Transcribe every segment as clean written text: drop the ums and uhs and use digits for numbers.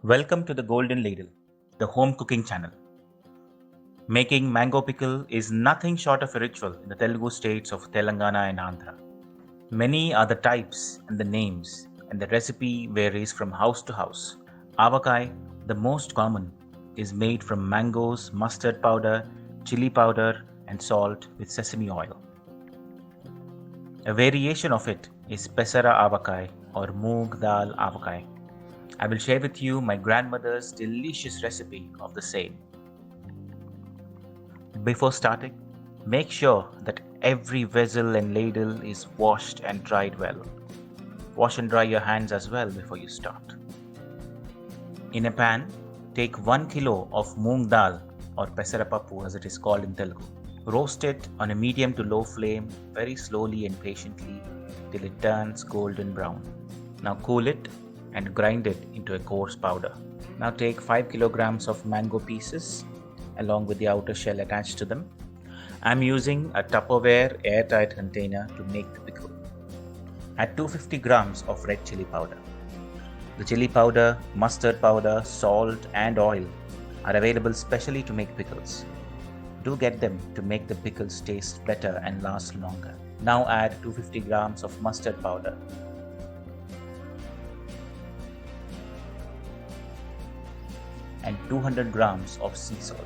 Welcome to the Golden Ladle, the home cooking channel. Making mango pickle is nothing short of a ritual in the Telugu states of Telangana and Andhra. Many are the types and the names, and the recipe varies from house to house. Avakai, the most common, is made from mangoes, mustard powder, chili powder, and salt with sesame oil. A variation of it is pesara avakai or moong dal avakai. I will share with you my grandmother's delicious recipe of the same. Before starting, make sure that every vessel and ladle is washed and dried well. Wash and dry your hands as well before you start. In a pan, take 1 kilo of moong dal or pesarapappu as it is called in Telugu. Roast it on a medium to low flame very slowly and patiently till it turns golden brown. Now cool it and grind it into a coarse powder. Now take 5 kilograms of mango pieces along with the outer shell attached to them. I am using a Tupperware airtight container to make the pickle. Add 250 grams of red chili powder. The chili powder, mustard powder, salt and oil are available specially to make pickles. Do get them to make the pickles taste better and last longer. Now add 250 grams of mustard powder. And 200 grams of sea salt.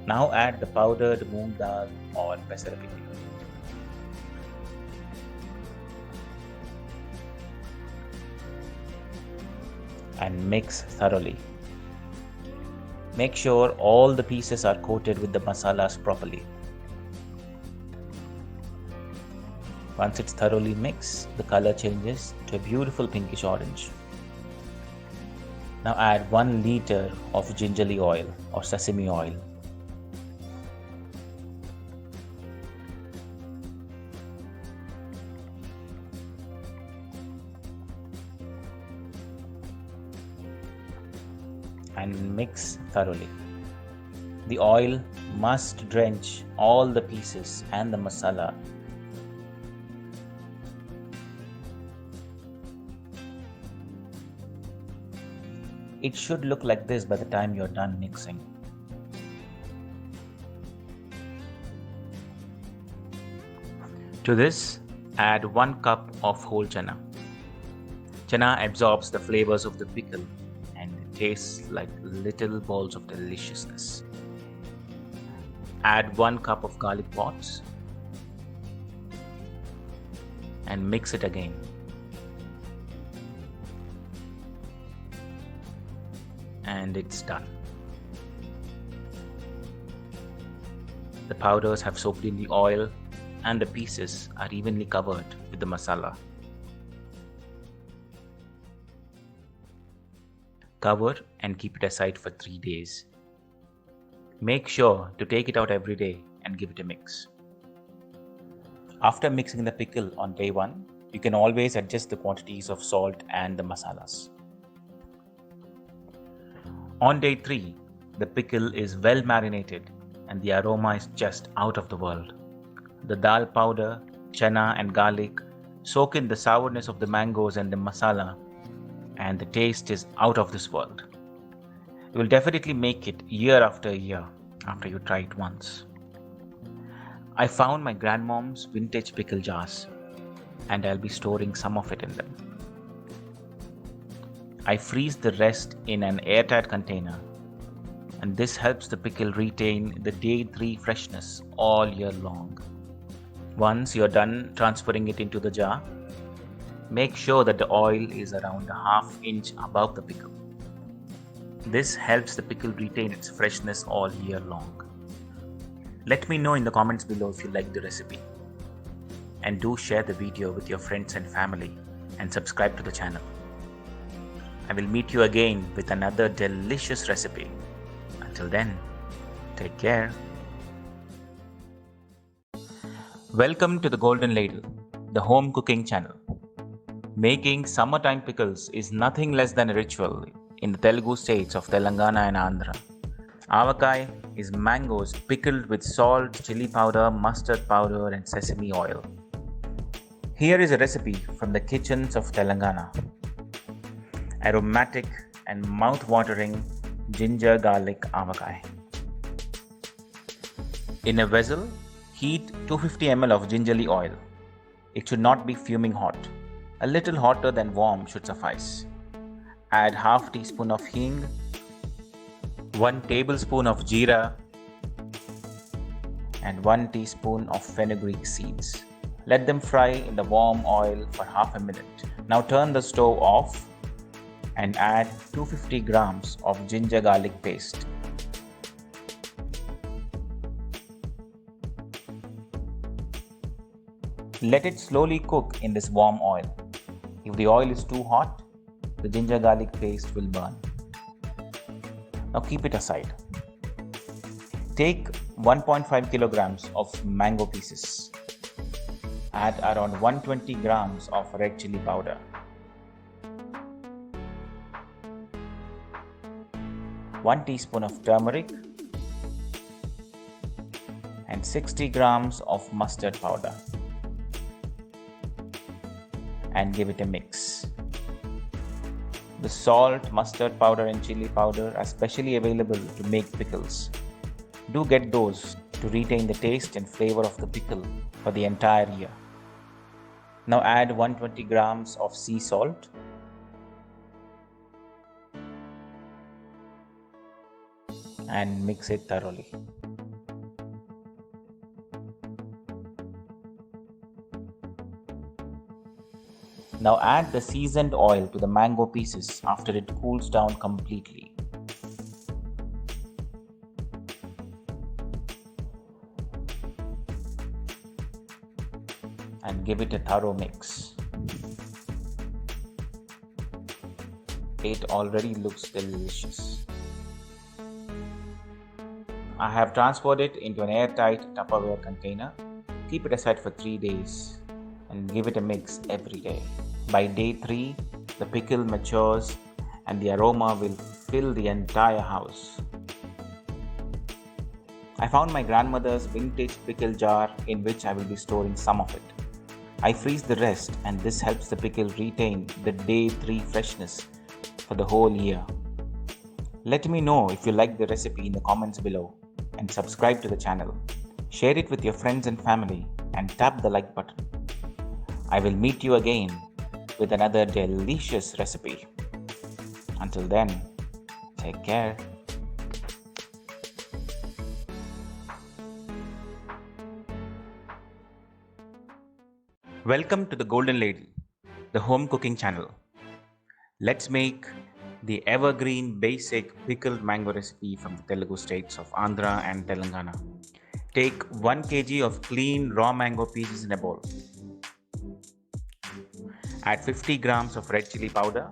Now add the powdered moong dal or pesarapappu. And mix thoroughly. Make sure all the pieces are coated with the masalas properly. Once it's thoroughly mixed, the color changes to a beautiful pinkish orange. Now add 1 liter of gingerly oil or sesame oil. And mix thoroughly. The oil must drench all the pieces and the masala. It should look like this by the time you're done mixing. To this, add 1 cup of whole chana. Chana absorbs the flavors of the pickle and tastes like little balls of deliciousness. Add 1 cup of garlic pods and mix it again. And it's done. The powders have soaked in the oil and the pieces are evenly covered with the masala. Cover and keep it aside for 3 days. Make sure to take it out every day and give it a mix. After mixing the pickle on day 1, you can always adjust the quantities of salt and the masalas. On day 3, the pickle is well marinated and the aroma is just out of the world. The dal powder, chana and garlic soak in the sourness of the mangoes and the masala, and the taste is out of this world. You will definitely make it year after year after you try it once. I found my grandmom's vintage pickle jars and I'll be storing some of it in them. I freeze the rest in an airtight container, and this helps the pickle retain the day 3 freshness all year long. Once you're done transferring it into the jar, make sure that the oil is around a ½ inch above the pickle. This helps the pickle retain its freshness all year long. Let me know in the comments below if you like the recipe. And do share the video with your friends and family and subscribe to the channel. I will meet you again with another delicious recipe. Until then, take care. Welcome to the Golden Ladle, the home cooking channel. Making summertime pickles is nothing less than a ritual in the Telugu states of Telangana and Andhra. Avakai is mangoes pickled with salt, chili powder, mustard powder and sesame oil. Here is a recipe from the kitchens of Telangana. Aromatic and mouth-watering ginger garlic avakai. In a vessel, heat 250 ml of gingerly oil. It should not be fuming hot. A little hotter than warm should suffice. Add half teaspoon of hing, 1 tablespoon of jeera, and 1 teaspoon of fenugreek seeds. Let them fry in the warm oil for half a minute. Now turn the stove off and add 250 grams of ginger garlic paste. Let it slowly cook in this warm oil. If the oil is too hot, the ginger garlic paste will burn. Now keep it aside. Take 1.5 kilograms of mango pieces. Add around 120 grams of red chili powder. One teaspoon of turmeric and 60 grams of mustard powder, and give it a mix. The salt, mustard powder and chili powder are specially available to make pickles. Do get those to retain the taste and flavor of the pickle for the entire year. Now add 120 grams of sea salt and mix it thoroughly. Now add the seasoned oil to the mango pieces after it cools down completely. And give it a thorough mix. It already looks delicious. I have transferred it into an airtight Tupperware container. Keep it aside for 3 days and give it a mix every day. By day 3, the pickle matures and the aroma will fill the entire house. I found my grandmother's vintage pickle jar in which I will be storing some of it. I freeze the rest and this helps the pickle retain the day 3 freshness for the whole year. Let me know if you like the recipe in the comments below and subscribe to the channel. Share it with your friends and family and tap the like button. I will meet you again with another delicious recipe. Until then, take care. Welcome to the Golden Ladle, the home cooking channel. Let's make the evergreen basic pickled mango recipe from the Telugu states of Andhra and Telangana. Take 1 kg of clean raw mango pieces in a bowl. Add 50 grams of red chili powder,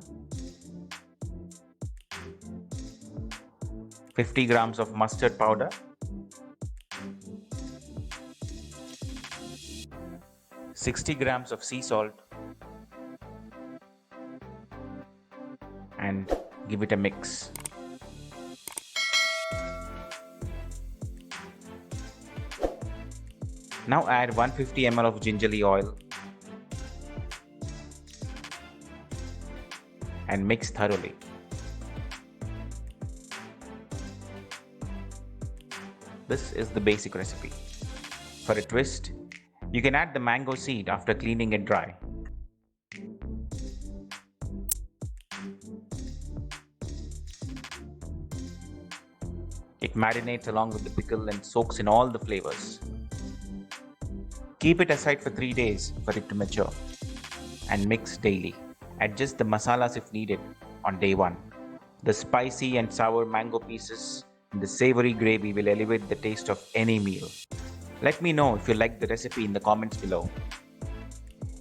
50 grams of mustard powder, 60 grams of sea salt, and give it a mix. Now add 150 ml of gingerly oil and mix thoroughly. This is the basic recipe. For a twist, you can add the mango seed after cleaning it dry. It marinates along with the pickle and soaks in all the flavors. Keep it aside for 3 days for it to mature and mix daily. Adjust the masalas if needed on day 1. The spicy and sour mango pieces and the savory gravy will elevate the taste of any meal. Let me know if you like the recipe in the comments below.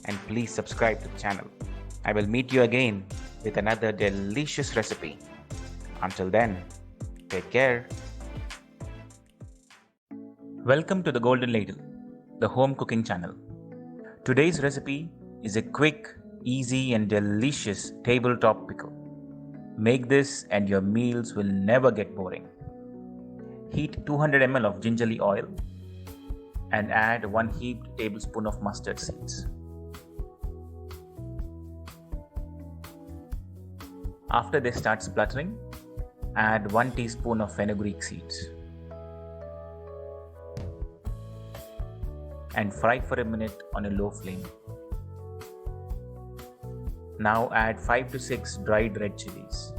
And please subscribe to the channel. I will meet you again with another delicious recipe. Until then, take care. Welcome to the Golden Ladle, the home cooking channel. Today's recipe is a quick, easy and delicious tabletop pickle. Make this and your meals will never get boring. Heat 200 ml of gingerly oil and add 1 heaped tablespoon of mustard seeds. After they start spluttering, add 1 teaspoon of fenugreek seeds and fry for a minute on a low flame. Now add 5 to 6 dried red chilies.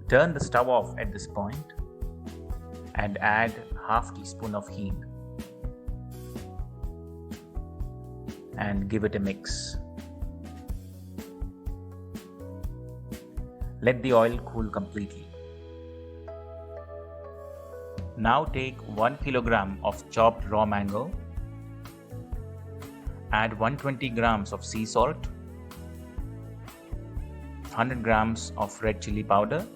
Turn the stove off at this point and add half teaspoon of heat and give it a mix. Let the oil cool completely. Now take 1 kilogram of chopped raw mango, add 120 grams of sea salt, 100 grams of red chili powder,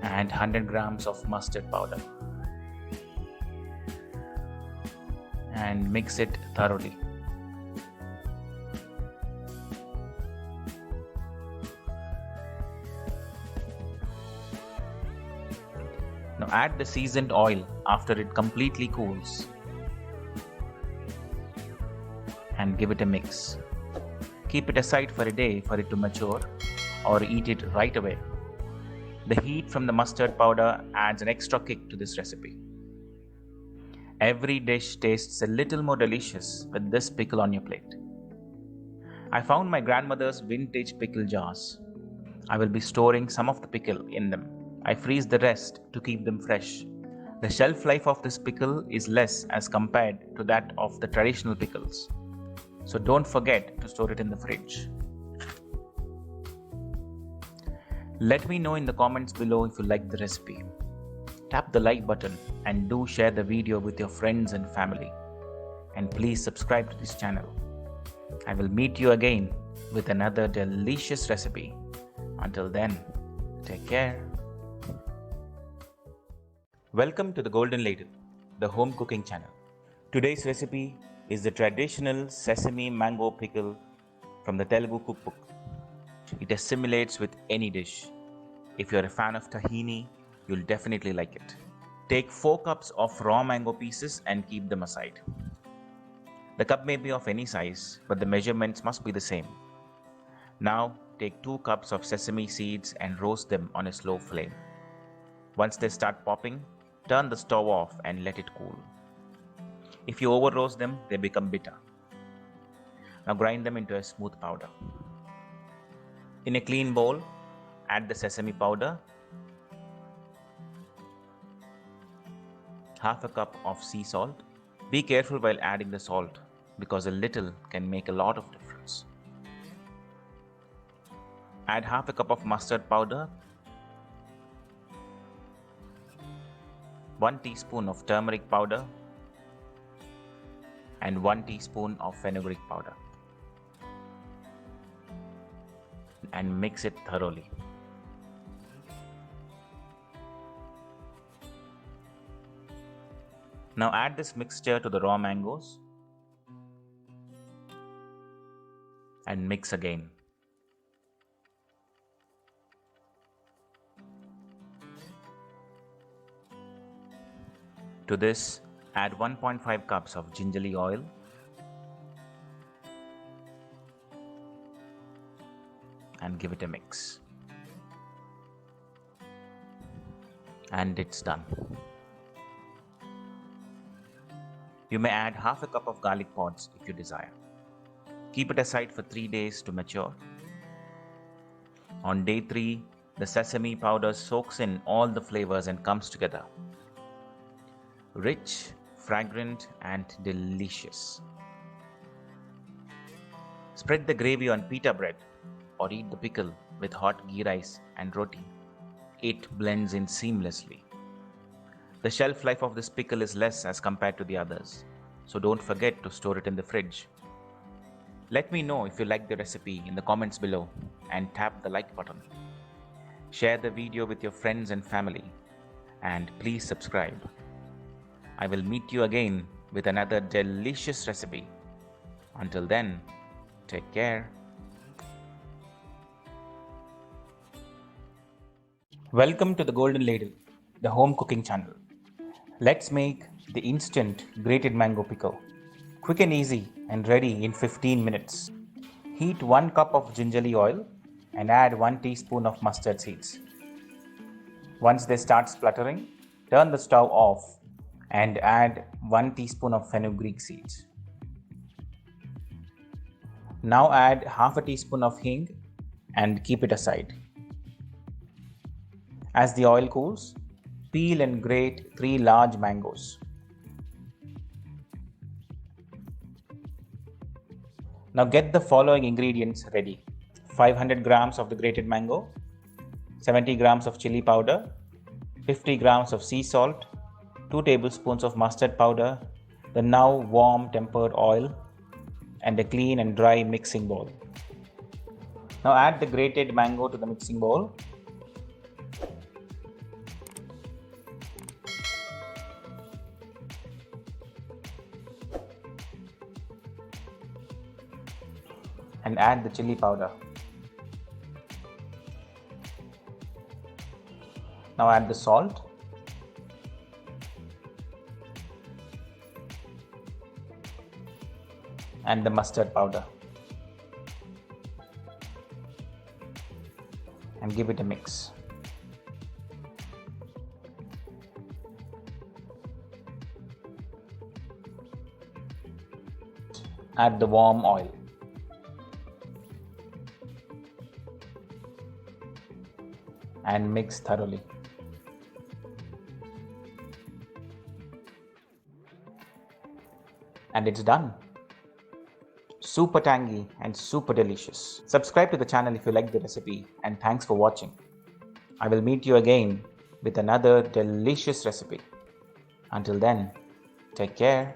and 100 grams of mustard powder, and mix it thoroughly. Now add the seasoned oil after it completely cools and give it a mix. Keep it aside for a day for it to mature or eat it right away. The heat from the mustard powder adds an extra kick to this recipe. Every dish tastes a little more delicious with this pickle on your plate. I found my grandmother's vintage pickle jars. I will be storing some of the pickle in them. I freeze the rest to keep them fresh. The shelf life of this pickle is less as compared to that of the traditional pickles. So don't forget to store it in the fridge. Let me know in the comments below if you like the recipe. Tap the like button and do share the video with your friends and family. And please subscribe to this channel. I will meet you again with another delicious recipe. Until then, take care. Welcome to the Golden Ladle, the home cooking channel. Today's recipe is the traditional sesame mango pickle from the Telugu cookbook. It assimilates with any dish. If you're a fan of tahini, you'll definitely like it. Take 4 cups of raw mango pieces and keep them aside. The cup may be of any size, but the measurements must be the same. Now take 2 cups of sesame seeds and roast them on a slow flame. Once they start popping, turn the stove off and let it cool. If you over roast them, they become bitter. Now grind them into a smooth powder. In a clean bowl, add the sesame powder, half a cup of sea salt. Be careful while adding the salt because a little can make a lot of difference. Add half a cup of mustard powder, 1 teaspoon of turmeric powder, and 1 teaspoon of fenugreek powder, and mix it thoroughly. Now add this mixture to the raw mangoes and mix again. To this, add 1.5 cups of gingerly oil, and give it a mix. And it's done. You may add half a cup of garlic pods if you desire. Keep it aside for 3 days to mature. On day 3, the sesame powder soaks in all the flavors and comes together. Rich, fragrant, and delicious. Spread the gravy on pita bread or eat the pickle with hot ghee rice and roti. It blends in seamlessly. The shelf life of this pickle is less as compared to the others, so don't forget to store it in the fridge. Let me know if you like the recipe in the comments below and tap the like button. Share the video with your friends and family, and please subscribe. I will meet you again with another delicious recipe. Until then, take care. Welcome to the Golden Ladle, the home cooking channel. Let's make the instant grated mango pickle. Quick and easy and ready in 15 minutes. Heat 1 cup of gingerly oil and add 1 teaspoon of mustard seeds. Once they start spluttering, turn the stove off and add 1 teaspoon of fenugreek seeds. Now add half a teaspoon of hing and keep it aside. As the oil cools, peel and grate 3 large mangoes. Now get the following ingredients ready. 500 grams of the grated mango, 70 grams of chili powder, 50 grams of sea salt, 2 tablespoons of mustard powder, the now warm tempered oil, and a clean and dry mixing bowl. Now add the grated mango to the mixing bowl. And add the chili powder. Now add the salt. And the mustard powder. And give it a mix. Add the warm oil. And mix thoroughly. And it's done. Super tangy and super delicious. Subscribe to the channel if you like the recipe, and thanks for watching. I will meet you again with another delicious recipe. Until then, take care.